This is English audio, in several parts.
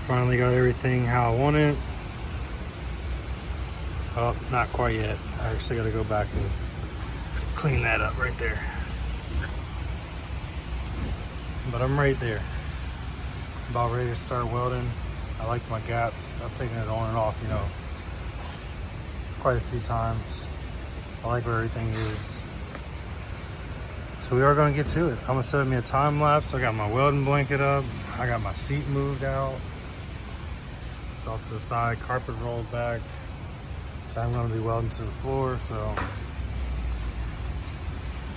Finally got everything how I want it. Oh, not quite yet. I actually got to go back and clean that up right there. But I'm right there. About ready to start welding. I like my gaps. I've taken it on and off, you know, quite a few times. I like where everything is. So we are going to get to it. I'm going to set me a time lapse. I got my welding blanket up. I got my seat moved out. It's off to the side, carpet rolled back. So I'm going to be welding to the floor. So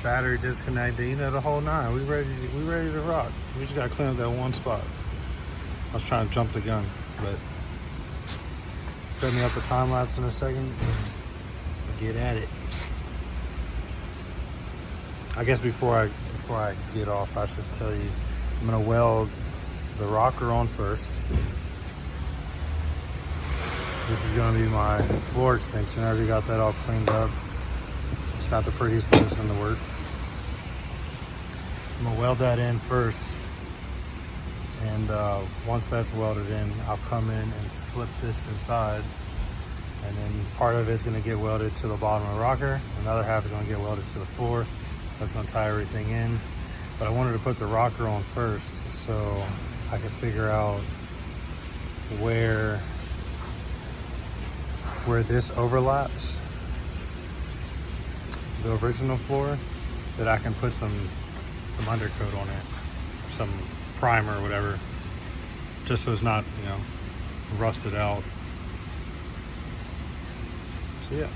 battery disconnected, you know, the whole nine. We ready to rock. We just got to clean up that one spot. I was trying to jump the gun, but set me up a time lapse in a second and get at it. I guess before I get off, I should tell you, I'm gonna weld the rocker on first. This is gonna be my floor extension. I already got that all cleaned up. It's not the prettiest, but it's gonna work. I'm gonna weld that in first. And once that's welded in, I'll come in and slip this inside. And then part of it is gonna get welded to the bottom of the rocker. Another half is gonna get welded to the floor. That's gonna tie everything in. But I wanted to put the rocker on first so I could figure out where this overlaps the original floor, that I can put some undercoat on it, some primer or whatever, just so it's not, you know, rusted out. So yeah.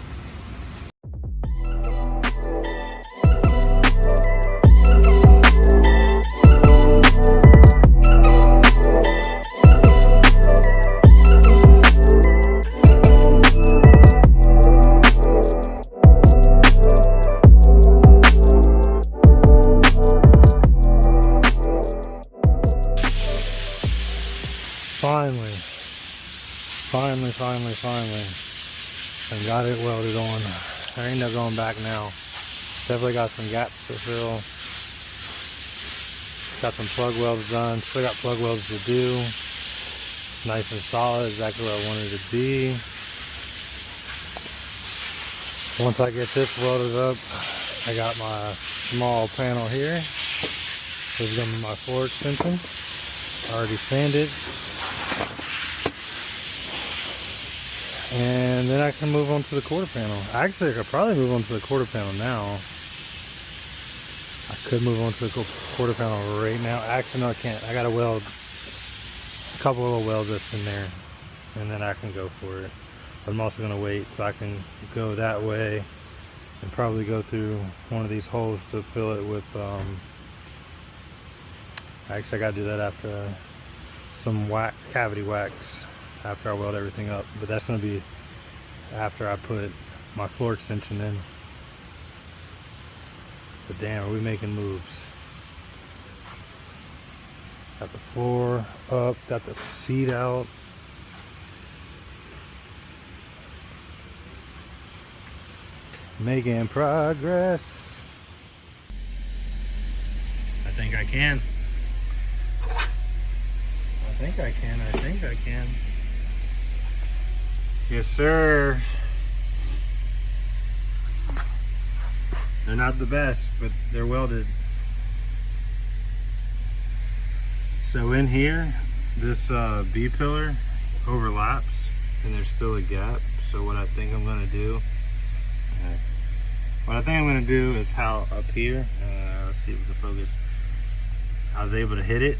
Finally, and got it welded on. There ain't no going back now. Definitely got some gaps to fill. Got some plug welds done. Still got plug welds to do. Nice and solid, exactly where I wanted it to be. Once I get this welded up, I got my small panel here. This is gonna be my floor extension. Already sanded. And then I can move on to the quarter panel. Actually, I could probably move on to the quarter panel now. I could move on to the quarter panel right now. Actually, no, I can't. I gotta weld a couple little welds that's in there, and then I can go for it. But I'm also gonna wait so I can go that way and probably go through one of these holes to fill it with, actually I gotta do that after some cavity wax. After I weld everything up, but that's going to be after I put my floor extension in. But damn, are we making moves. Got the floor up, got the seat out. Making progress. I think I can. I think I can. Yes, sir. They're not the best, but they're welded. So in here, this B-pillar overlaps, and there's still a gap. So what I think I'm gonna do, is how up here, let's see if we can focus. I was able to hit it.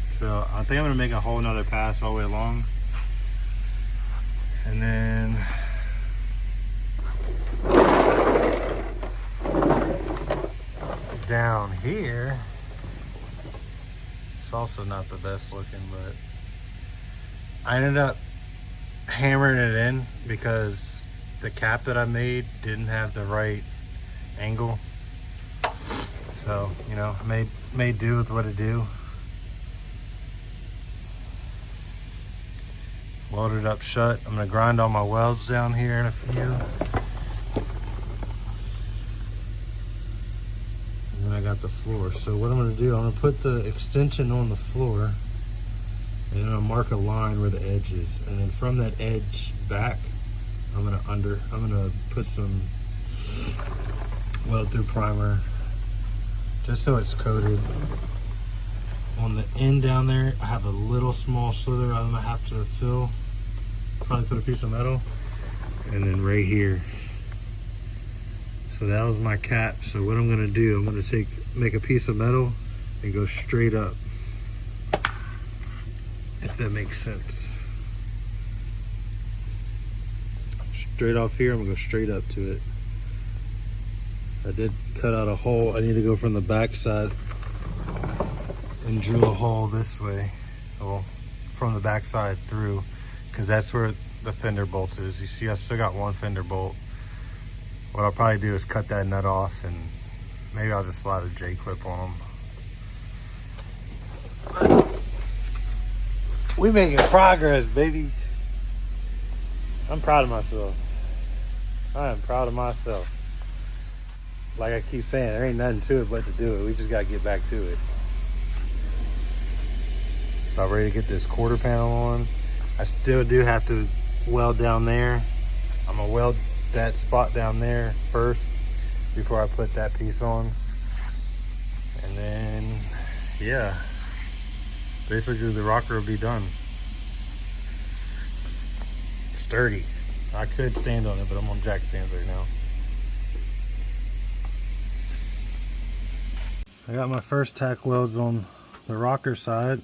So I think I'm gonna make a whole nother pass all the way along. And then down here, it's also not the best looking, but I ended up hammering it in because the cap that I made didn't have the right angle. So, you know, I made do with what it do. Welded up shut. I'm gonna grind all my welds down here in a few. And then I got the floor. So what I'm gonna do, I'm gonna put the extension on the floor And then I'll mark a line where the edge is. And then from that edge back, I'm gonna put some weld through primer just so it's coated. On the end down there, I have a little small slither I'm gonna have to fill. Probably put a piece of metal. And then right here. So that was my cap. So what I'm gonna do, I'm gonna make a piece of metal and go straight up. If that makes sense. Straight off here, I'm gonna go straight up to it. I did cut out a hole. I need to go from the back side and drill a hole this way. Well, from the back side through, because that's where the fender bolt is. You see, I still got one fender bolt. What I'll probably do is cut that nut off, and maybe I'll just slide a J-clip on them. We making progress, baby. I'm proud of myself. I am proud of myself. Like I keep saying, there ain't nothing to it but to do it. We just gotta get back to it. About ready to get this quarter panel on. I still do have to weld down there. I'm gonna weld that spot down there first before I put that piece on. And then, yeah, basically the rocker will be done. Sturdy. I could stand on it, but I'm on jack stands right now. I got my first tack welds on the rocker side.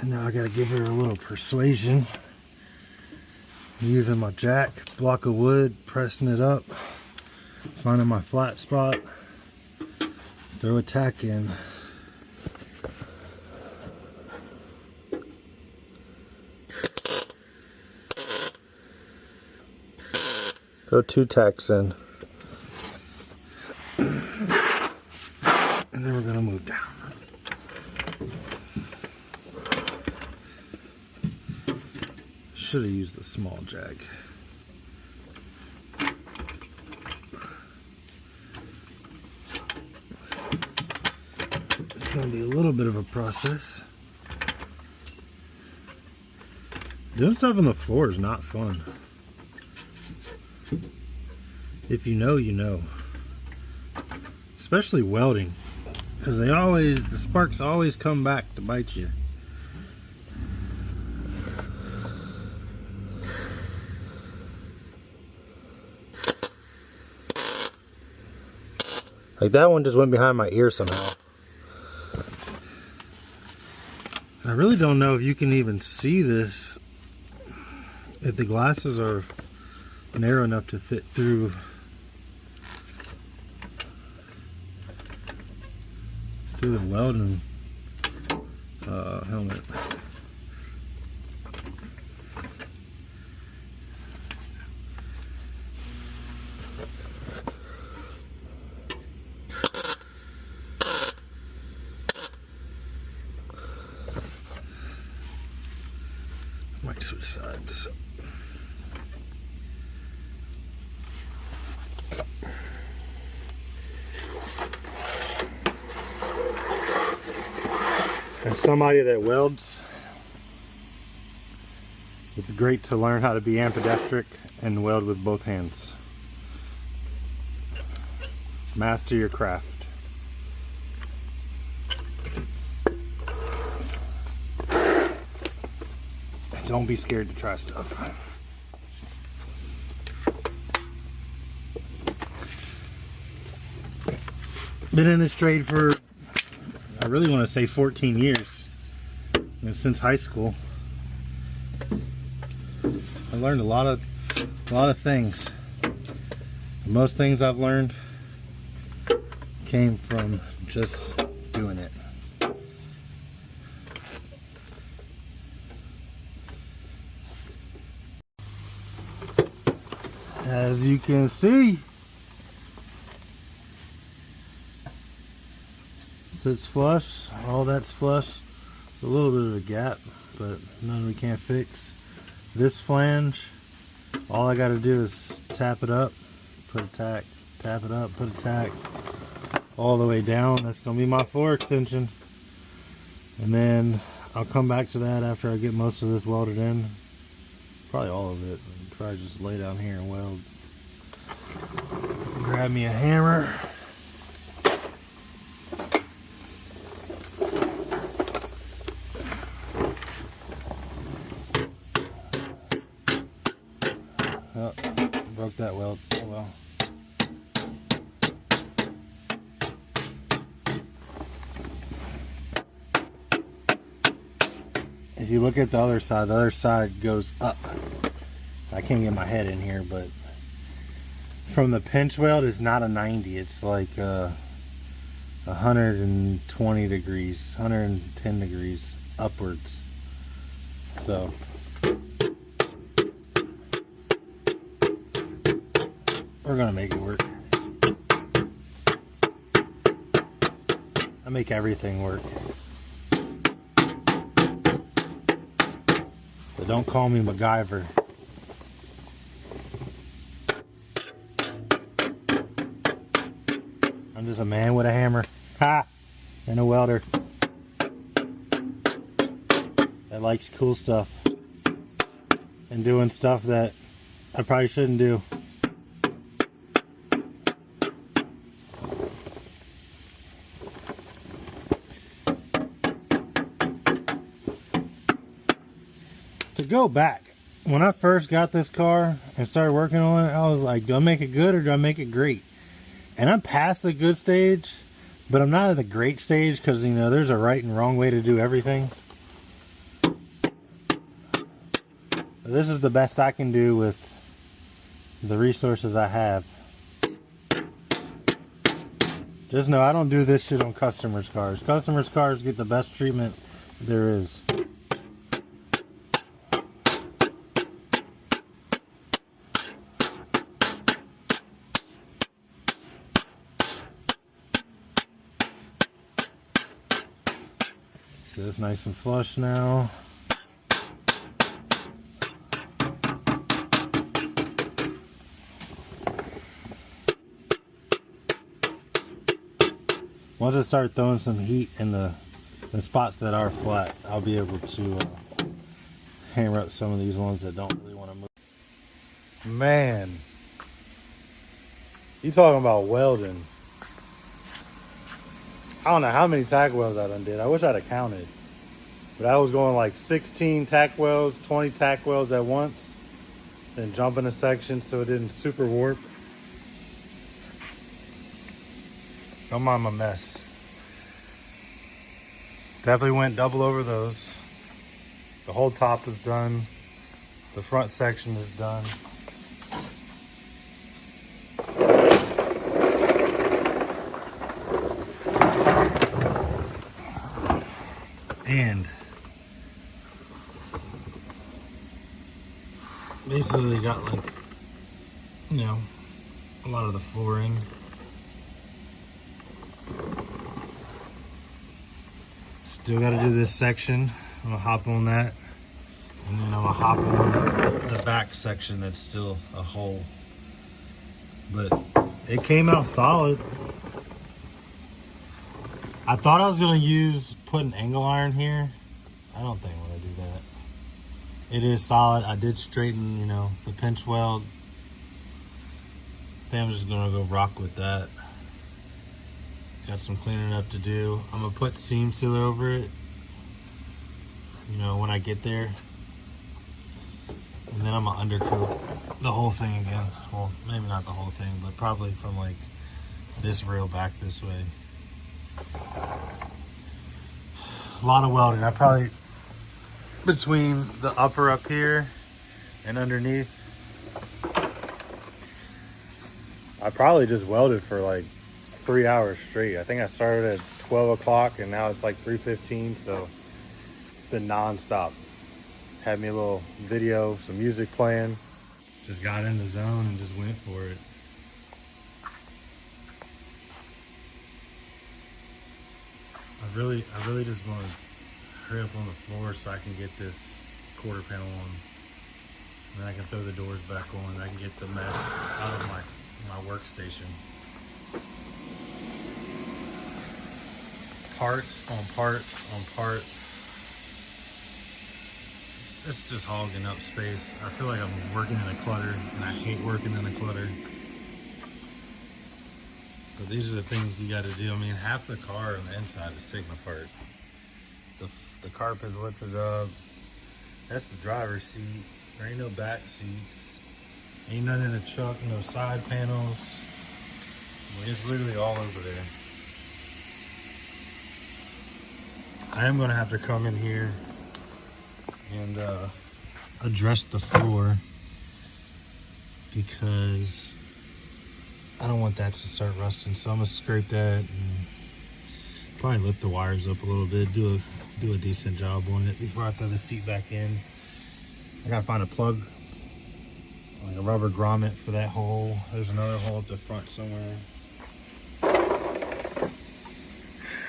And now I gotta give her a little persuasion. Using my jack, block of wood, pressing it up, finding my flat spot, throw a tack in. Throw 2 tacks in. And then we're gonna move down. Should have used the small jag. It's going to be a little bit of a process. Doing stuff on the floor is not fun. If you know, you know. Especially welding, because the sparks always come back to bite you. Like that one just went behind my ear somehow. I really don't know if you can even see this, if the glasses are narrow enough to fit through the welding helmet. Might switch sides. As somebody that welds, it's great to learn how to be ambidextric and weld with both hands. Master your craft. Don't be scared to try stuff. Been in this trade for, I really want to say 14 years. And since high school. I learned a lot of things. Most things I've learned came from just doing it. As you can see, sits flush, all that's flush. It's a little bit of a gap, but none we can't fix. This flange, all I got to do is tap it up, put a tack, tap it up, put a tack, all the way down. That's going to be my floor extension. And then I'll come back to that after I get most of this welded in. Probably all of it. I'll probably just lay down here and weld. Grab me a hammer. Oh, broke that weld. Oh well. If you look at the other side goes up. I can't get my head in here, but from the pinch weld, it's not a 90. It's like 120 degrees, 110 degrees upwards. So we're gonna make it work. I make everything work. But don't call me MacGyver. I'm just a man with a hammer. Ha! And a welder that likes cool stuff and doing stuff that I probably shouldn't do. To go back, when I first got this car and started working on it, I was like, do I make it good or do I make it great? And I'm past the good stage, but I'm not at the great stage because, you know, there's a right and wrong way to do everything. But this is the best I can do with the resources I have. Just know I don't do this shit on customers' cars. Customers' cars get the best treatment there is. So it's nice and flush now. Once I start throwing some heat in the spots that are flat, I'll be able to hammer up some of these ones that don't really want to move. Man, you talking about welding. I don't know how many tack welds I done did. I wish I'd have counted. But I was going like 16 tack welds, 20 tack welds at once. Then jumping a section so it didn't super warp. Don't mind my mess. Definitely went double over those. The whole top is done. The front section is done. And basically got, like, you know, a lot of the flooring. Still got to do this section. I'm gonna hop on that, and then I'm gonna hop on the back section that's still a hole. But it came out solid. I thought I was gonna put an angle iron here. I don't think I'm gonna do that. It is solid. I did straighten, you know, the pinch weld. I think I'm just gonna go rock with that. Got some cleaning up to do. I'm gonna put seam sealer over it, you know, when I get there. And then I'm gonna undercoat the whole thing again. Well, maybe not the whole thing, but probably from like this rail back this way. A lot of welding. I probably, between the upper up here and underneath, I probably just welded for like 3 hours straight. I think I started at 12 o'clock and now it's like 3:15, so it's been non-stop. Had me a little video, some music playing. Just got in the zone and just went for it. I really just want to hurry up on the floor so I can get this quarter panel on. And then I can throw the doors back on and I can get the mess out of my workstation. parts on parts on parts. It's just hogging up space. I feel like I'm working in a clutter, and I hate working in a clutter. But these are the things you got to do. I mean, half the car on the inside is taken apart. The carpet's lifted up. That's the driver's seat. There ain't no back seats. Ain't nothing in the truck, no side panels. I mean, it's literally all over there. I am gonna have to come in here and address the floor, because I don't want that to start rusting. So I'm gonna scrape that and probably lift the wires up a little bit, do a decent job on it before I throw the seat back in. I gotta find a plug, like a rubber grommet for that hole. There's another hole at the front somewhere.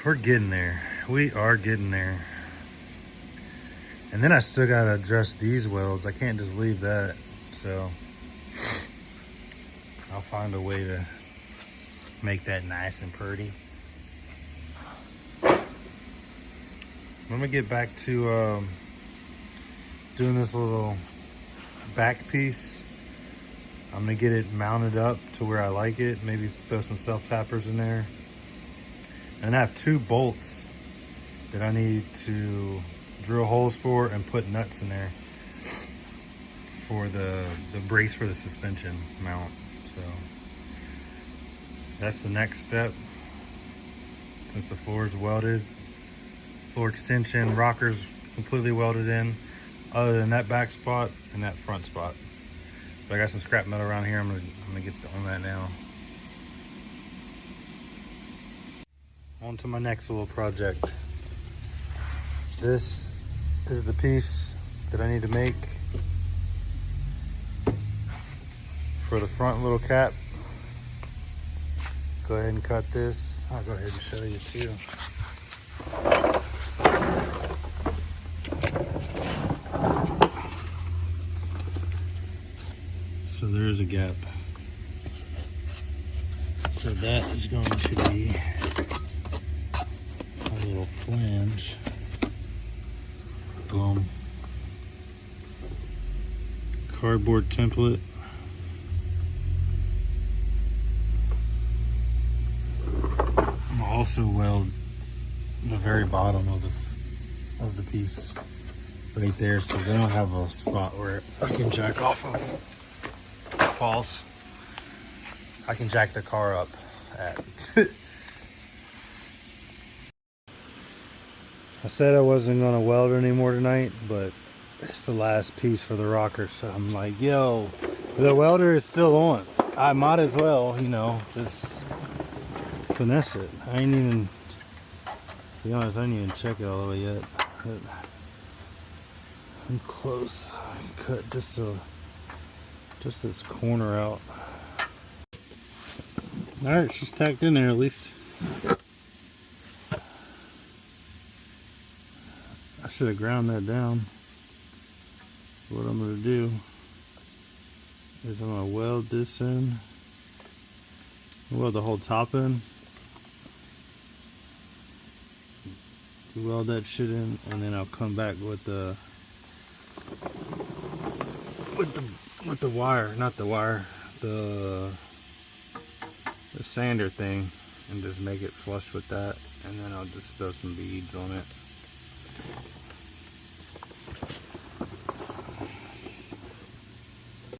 We're getting there. We are getting there. And then I still gotta address these welds. I can't just leave that. So I'll find a way to make that nice and pretty. I'm gonna get back to doing this little back piece. I'm gonna get it mounted up to where I like it. Maybe throw some self-tappers in there. And I have 2 bolts that I need to drill holes for and put nuts in there for the brace for the suspension mount. So that's the next step. Since the floor is welded, floor extension, rockers completely welded in, other than that back spot and that front spot. But I got some scrap metal around here. I'm gonna get on that now. On to my next little project. This is the piece that I need to make for the front little cap. Go ahead and cut this. I'll go ahead and show you too. So there's a gap. So that is going to be a little flange. Boom. Cardboard template. I'm also weld the very bottom of the piece right there, so they don't have a spot where I can jack off of. Falls. I can jack the car up at. I said I wasn't gonna weld anymore tonight, but it's the last piece for the rocker, so I'm like, yo, the welder is still on. I might as well, you know, just finesse it. I ain't even, to be honest, I didn't even check it all the way yet. But I'm close. I cut just this corner out. All right, she's tacked in there at least. I should have ground that down. What I'm going to do is I'm going to weld this in. Weld the whole top in. Weld that shit in, and then I'll come back with the wire, not the wire, the sander thing, and just make it flush with that, and then I'll just throw some beads on it.